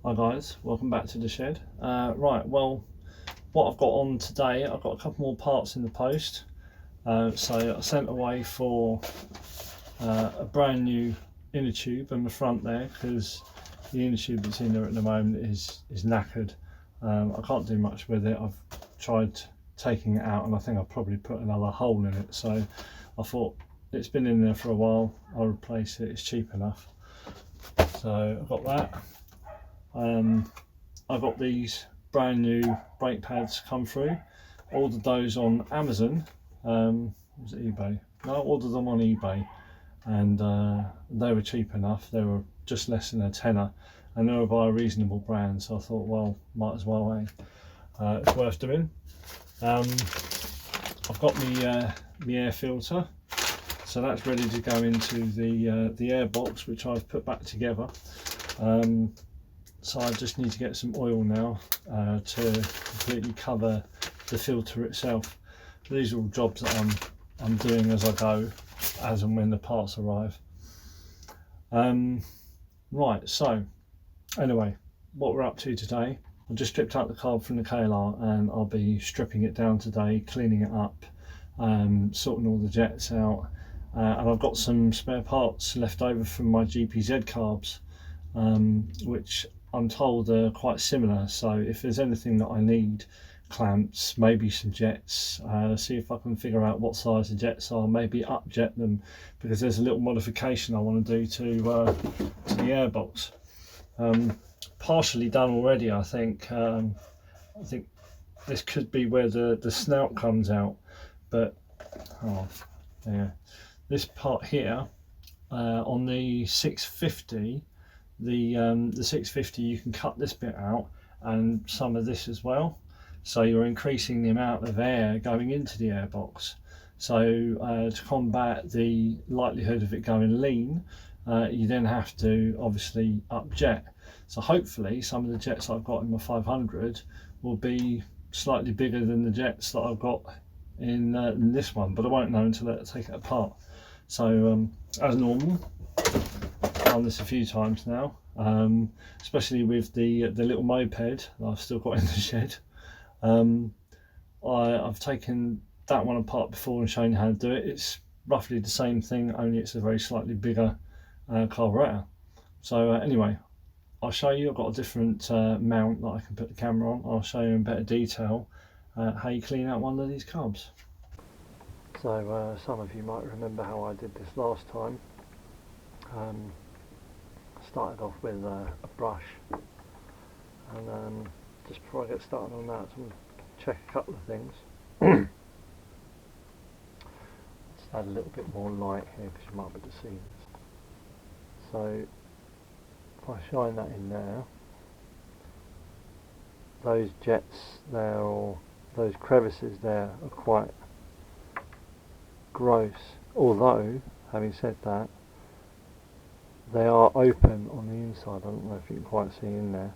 Hi guys, welcome back to the shed. Right, well, what I've got on today, I've got a couple more parts in the post. So I sent away for a brand new inner tube in the front there, because the inner tube that's in there at the moment is knackered. I can't do much with it. I've tried taking it out and I think I've probably put another hole in it. So I thought, it's been in there for a while, I'll replace it, it's cheap enough. So I've got that. I got these brand new brake pads come through. Ordered those on Amazon. Was it eBay? No, I ordered them on eBay, and they were cheap enough. They were just less than a tenner, and they were by a reasonable brand. So I thought, well, might as well. It's worth doing. I've got the air filter, so that's ready to go into the air box, which I've put back together. So I just need to get some oil now to completely cover the filter itself. These are all jobs that I'm doing as I go, as and when the parts arrive. Right, so anyway, what we're up to today, I just stripped out the carb from the KLR and I'll be stripping it down today, cleaning it up, sorting all the jets out, and I've got some spare parts left over from my GPZ carbs, which I'm told are quite similar. So if there's anything that I need, clamps, maybe some jets, see if I can figure out what size the jets are, maybe upjet them, because there's a little modification I want to do to the airbox. Partially done already, I think. I think this could be where the snout comes out, but yeah, this part here on the 650. The 650, you can cut this bit out and some of this as well, so you're increasing the amount of air going into the airbox. So to combat the likelihood of it going lean, you then have to obviously up jet. So hopefully some of the jets I've got in my 500 will be slightly bigger than the jets that I've got in this one, but I won't know until I take it apart. So as normal, done this a few times now, especially with the little moped that I've still got in the shed. I've taken that one apart before and shown you how to do it. It's roughly the same thing, only it's a very slightly bigger carburetor. So anyway, I'll show you. I've got a different mount that I can put the camera on. I'll show you in better detail how you clean out one of these carbs. So some of you might remember how I did this last time. Started off with a brush, and just before I get started on that, I'm going to check a couple of things. Let's add a little bit more light here because you might be able to see this. So if I shine that in there, those jets there, or those crevices there, are quite gross, although having said that, they are open on the inside. I don't know if you can quite see in there,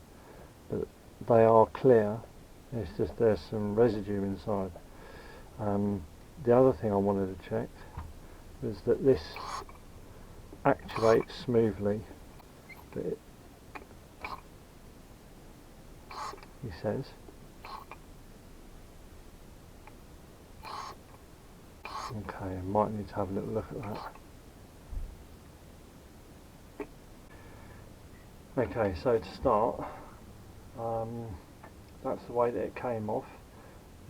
but they are clear. It's just there's some residue inside. The other thing I wanted to check was that this actuates smoothly, but he says. Okay, I might need to have a little look at that. Okay, so to start, that's the way that it came off.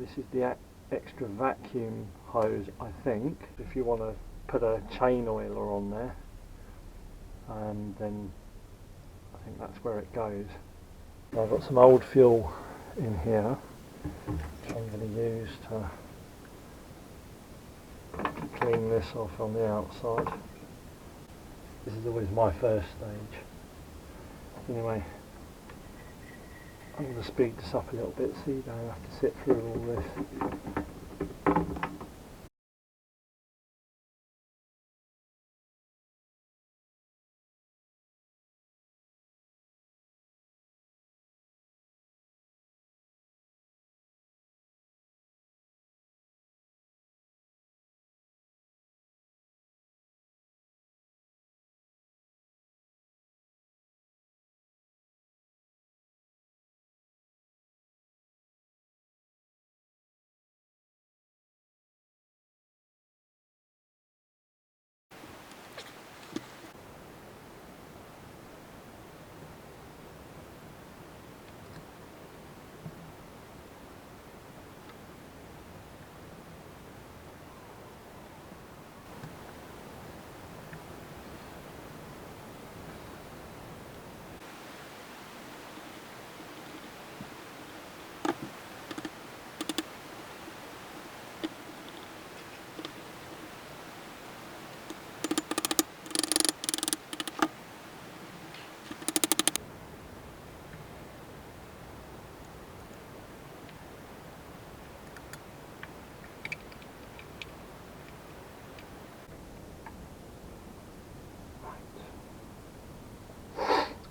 This is the extra vacuum hose, I think. If you want to put a chain oiler on there, then I think that's where it goes. I've got some old fuel in here, which I'm going to use to clean this off on the outside. This is always my first stage. Anyway, I'm going to speed this up a little bit so you don't have to sit through all this.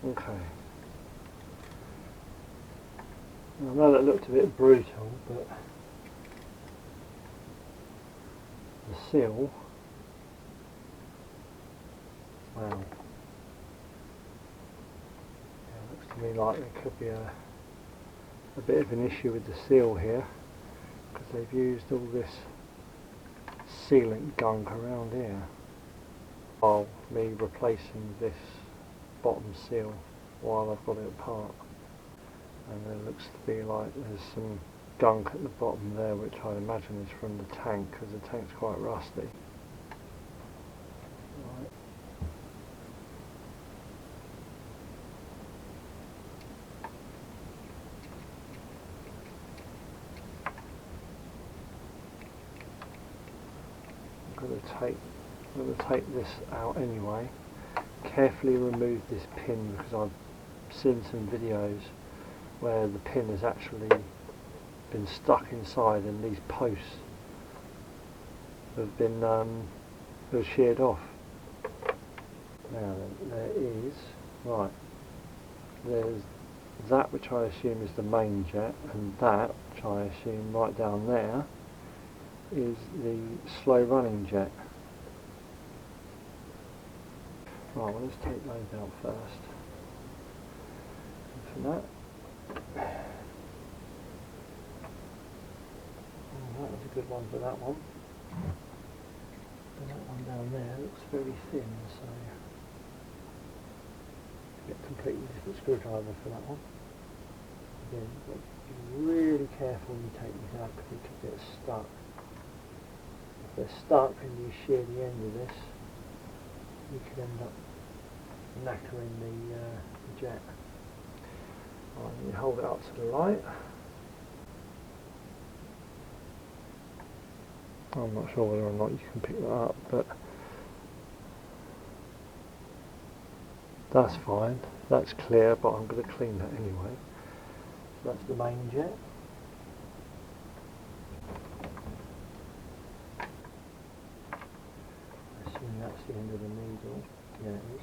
Okay. I know that looked a bit brutal, but the seal, wow. Yeah, it looks to me like there could be a bit of an issue with the seal here, because they've used all this sealant gunk around here. While me replacing this bottom seal while I've got it apart. And there looks to be like there's some gunk at the bottom there, which I imagine is from the tank, because the tank's quite rusty. Right. I'm going to take this out anyway. Carefully remove this pin, because I've seen some videos where the pin has actually been stuck inside and these posts have been sheared off. Now then, there is, right, there's that which I assume is the main jet, and that which I assume right down there is the slow running jet. Right, well, let's take those out first. And for that, that was a good one for that one. But that one down there looks very thin, so get a completely different screwdriver for that one. Again, you've got to be really careful when you take these out, because they could get stuck. If they're stuck and you shear the end of this, you could end up knackering the jet. Right, you hold it up to the light. I'm not sure whether or not you can pick that up, but that's fine. That's clear, but I'm going to clean that anyway. So that's the main jet. I assume that's the end of the needle. Yeah, it is.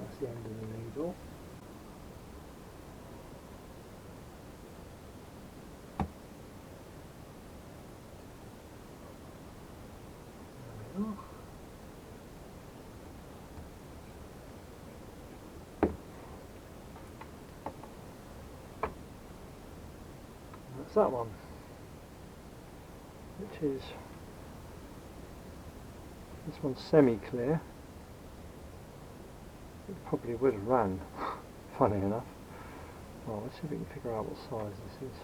That's the end of the needle. There we are. That's that one, which is, this one's semi-clear. It probably would have ran, funny enough. Well, let's see if we can figure out what size this is.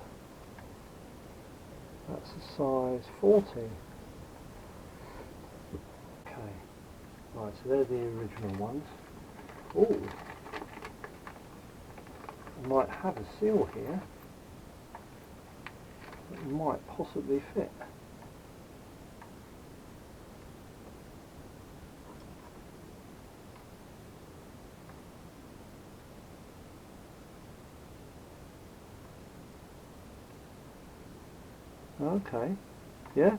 That's a size 40. Okay, right, so they're the original ones. Oh, I might have a seal here that might possibly fit. Okay, yeah,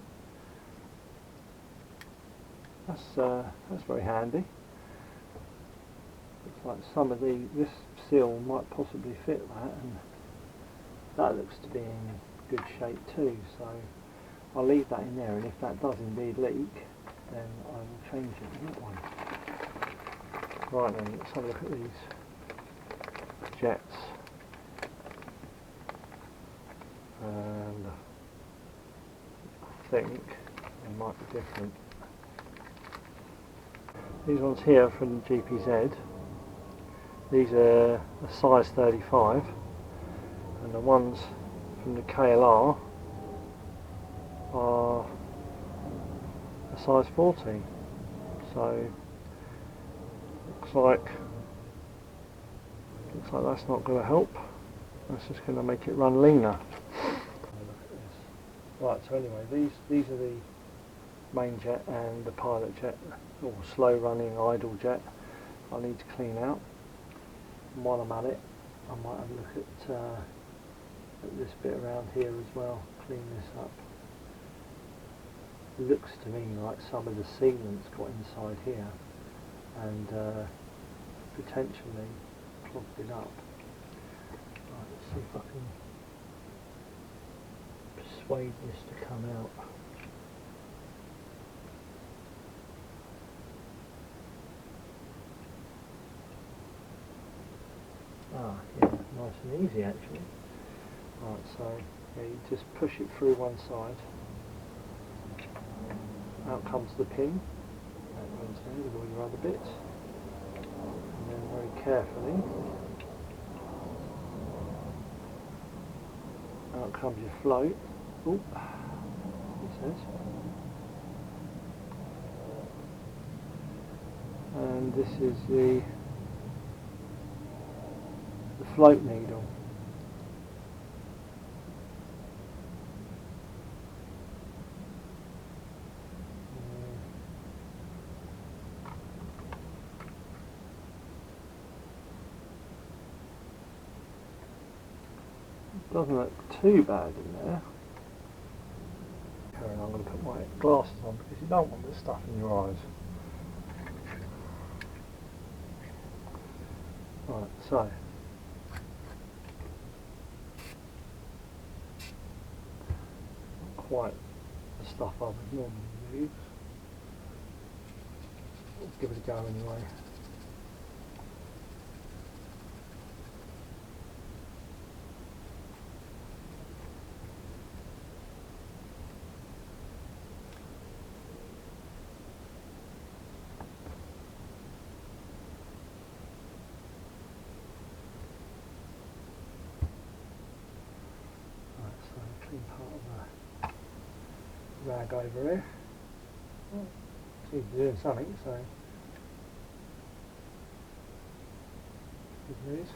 that's very handy. Looks like some of this seal might possibly fit that, and that looks to be in good shape too. So I'll leave that in there, and if that does indeed leak, then I will change it in that one. Right then, let's have a look at these jets. And I think they might be different. These ones here from GPZ, these are a size 35, and the ones from the KLR are a size 40. So looks like that's not going to help. That's just going to make it run leaner. Right, so anyway, these are the main jet and the pilot jet, or slow running idle jet, I need to clean out. And while I'm at it, I might have a look at this bit around here as well, clean this up. It looks to me like some of the sealant's got inside here and potentially clogged it up. Right, let's see if I can persuade this to come out. Ah, yeah, nice and easy actually. Right, so yeah, you just push it through one side. Out comes the pin. That goes there with all your other bits. And then very carefully, out comes your float. Oh, he says. And this is the float needle. Doesn't look too bad in there. And I'm going to put my glasses on because you don't want this stuff in your eyes. Right, so not quite the stuff I would normally use. Let's give it a go anyway. Clean part of the rag over here. Well, seems to be doing something, so good news.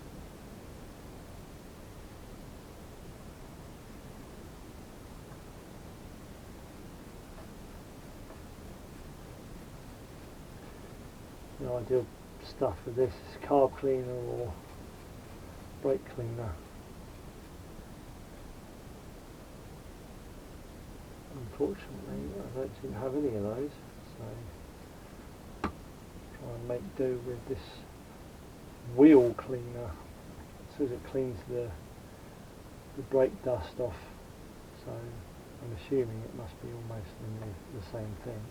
The ideal stuff for this is carb cleaner or brake cleaner. Unfortunately, I don't seem to have any of those, so try and make do with this wheel cleaner. It says it cleans the brake dust off, so I'm assuming it must be almost the same thing.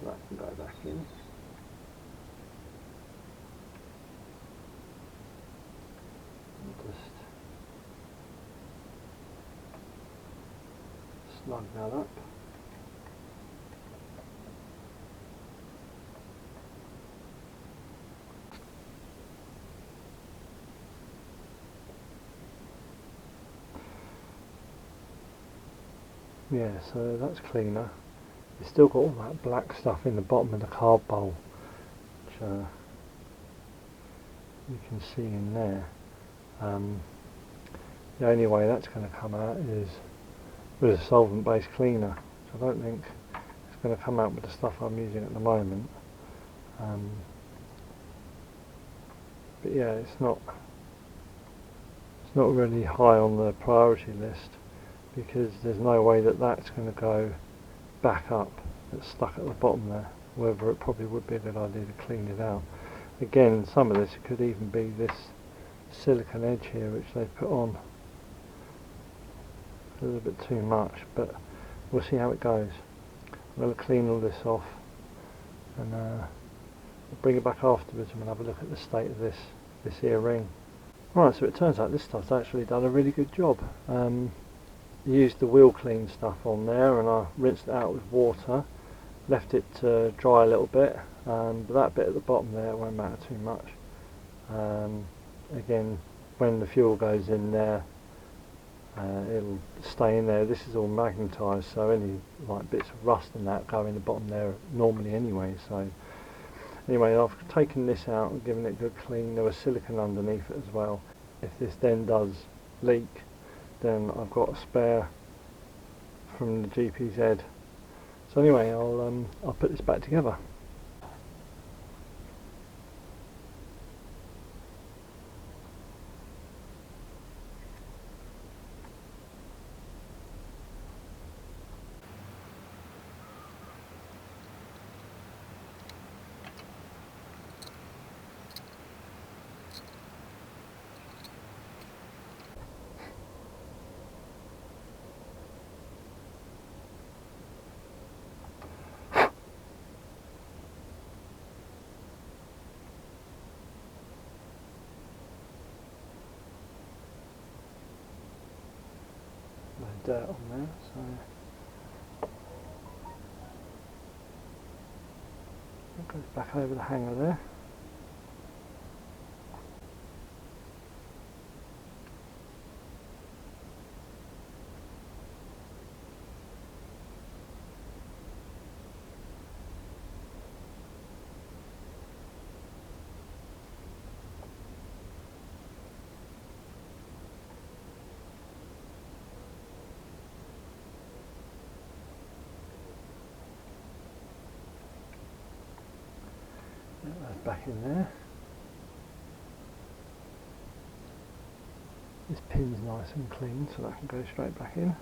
So that can go back in. Just snug that up. Yeah, so that's cleaner. It's still got all that black stuff in the bottom of the carb bowl, which you can see in there. The only way that's going to come out is with a solvent-based cleaner. So I don't think it's going to come out with the stuff I'm using at the moment. But yeah, it's not really high on the priority list because there's no way that that's going to go back up. It's stuck at the bottom there. However, it probably would be a good idea to clean it out. Again, some of this could even be this silicone edge here which they put on. A little bit too much, but we'll see how it goes. I'm going to clean all this off and we'll bring it back afterwards and we'll have a look at the state of this here ring. Right, so it turns out this stuff's actually done a really good job. Used the wheel clean stuff on there and I rinsed it out with water left it to dry a little bit, but that bit at the bottom there won't matter too much. Again, when the fuel goes in there, it'll stay in there. This is all magnetised, so any like bits of rust and that go in the bottom there normally anyway. So anyway, I've taken this out and given it a good clean. There was silicone underneath it as well. If this then does leak, then I've got a spare from the GPZ. So anyway, I'll put this back together. No dirt on there, so it goes back over the hanger there. That's back in there. This pin's nice and clean, so that can go straight back in.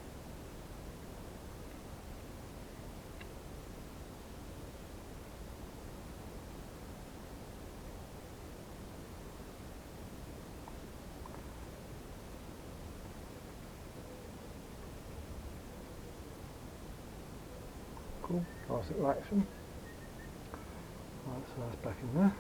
Cool, nice little action. Right, so that's back in there.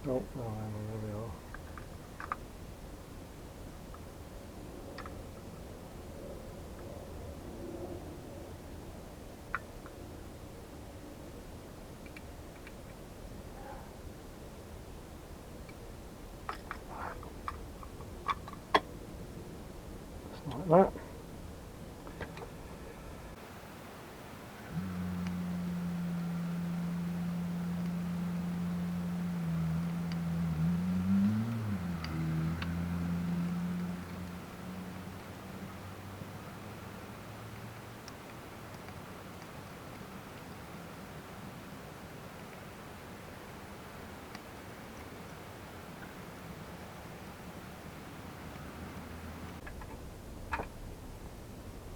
Oh, hang on, there we are. Just like that.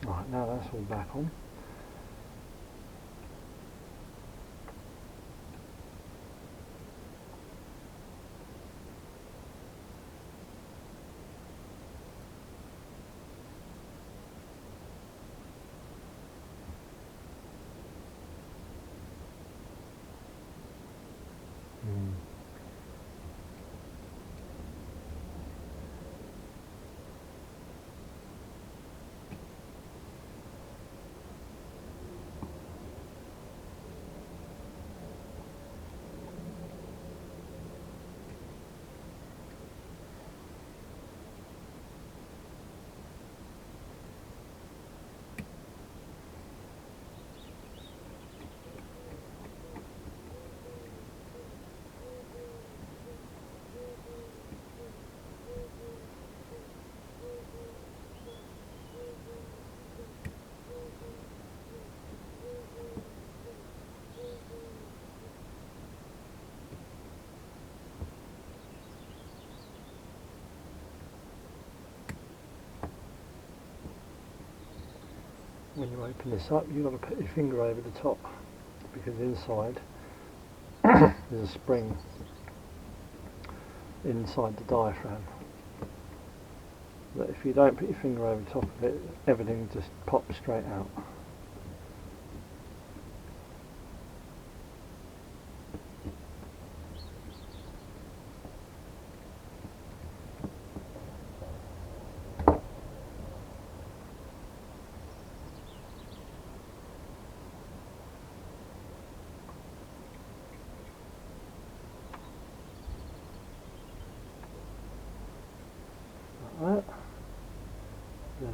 Right, now that's all back on. When you open this up, you've got to put your finger over the top, because inside there's a spring inside the diaphragm. But if you don't put your finger over the top of it, everything just pops straight out.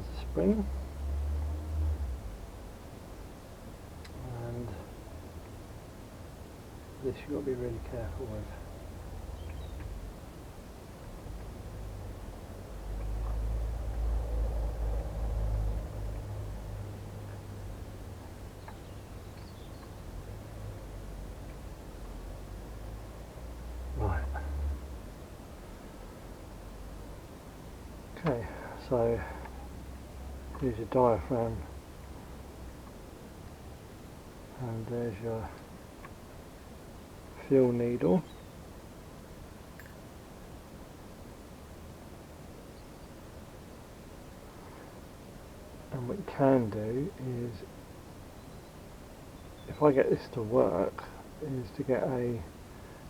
there's the spring, and this you've got to be really careful with. Right. Okay, so here's your diaphragm, and there's your fuel needle. And what you can do is, if I get this to work, is to get a,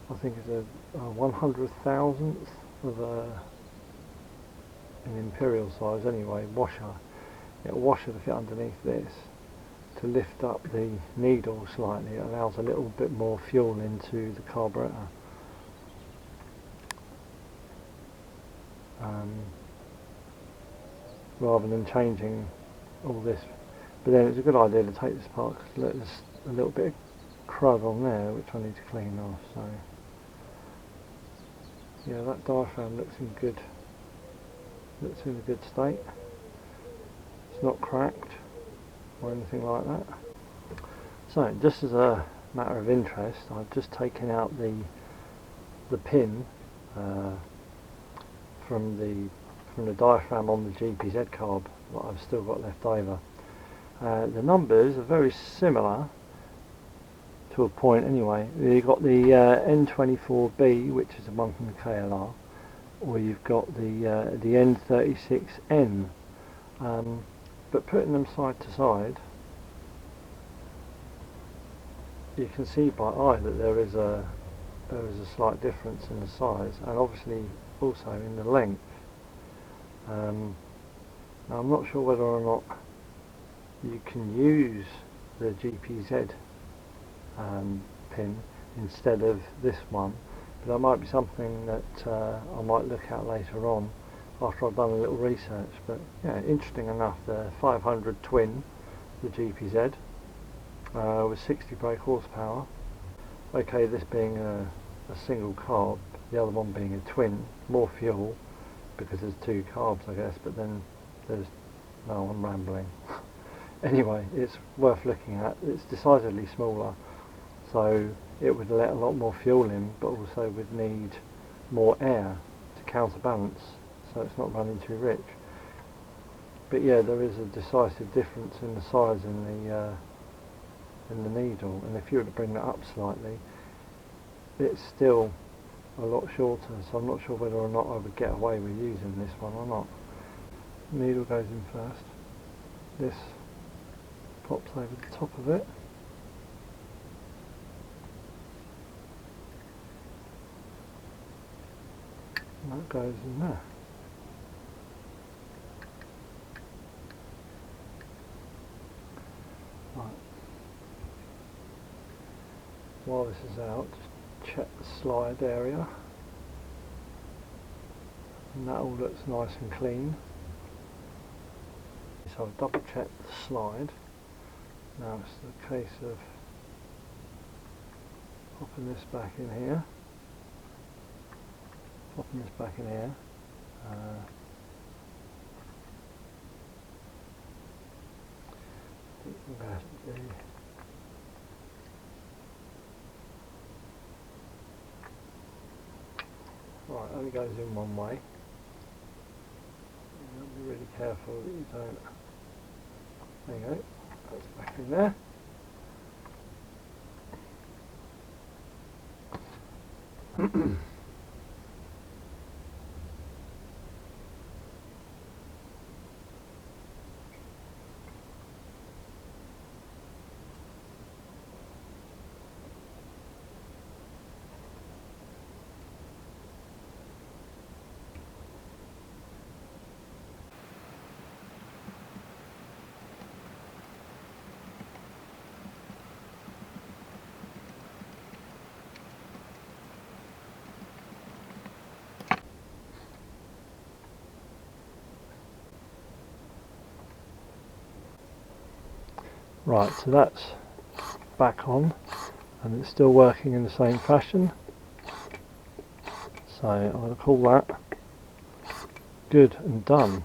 I think it's a 100,000th of an imperial size anyway, washer. Get a washer to fit underneath this to lift up the needle slightly. It allows a little bit more fuel into the carburetor. Rather than changing all this, but then it's a good idea to take this apart because there's a little bit of crud on there which I need to clean off. So yeah, that diaphragm looks in a good state. It's not cracked or anything like that. So just as a matter of interest, I've just taken out the pin from the diaphragm on the GPZ carb that I've still got left over. The numbers are very similar to a point anyway. You've got the N24B, which is the one from the KLR, or you've got the N36N. But putting them side to side, you can see by eye that there is a slight difference in the size, and obviously also in the length. Now I'm not sure whether or not you can use the GPZ pin instead of this one, but that might be something that I might look at later on after I've done a little research. But yeah, interesting enough, the 500 twin, the GPZ, with 60 brake horsepower. Okay, this being a single carb, the other one being a twin, more fuel because there's two carbs I guess, but then there's, no, I'm rambling. Anyway, it's worth looking at. It's decidedly smaller, so it would let a lot more fuel in, but also would need more air to counterbalance, so it's not running too rich. But yeah, there is a decisive difference in the size in the needle, and if you were to bring that up slightly, it's still a lot shorter, so I'm not sure whether or not I would get away with using this one or not. Needle goes in first. This pops over the top of it. And that goes in there. Right. While this is out, just check the slide area, and that all looks nice and clean. So I've double checked the slide. Now it's the case of popping this back in here, popping this back in here. I think we're going to have to do right, only goes in one way. Be really careful that you don't. There you go, that's back in there. Right, so that's back on and it's still working in the same fashion. So I'm going to call that good and done.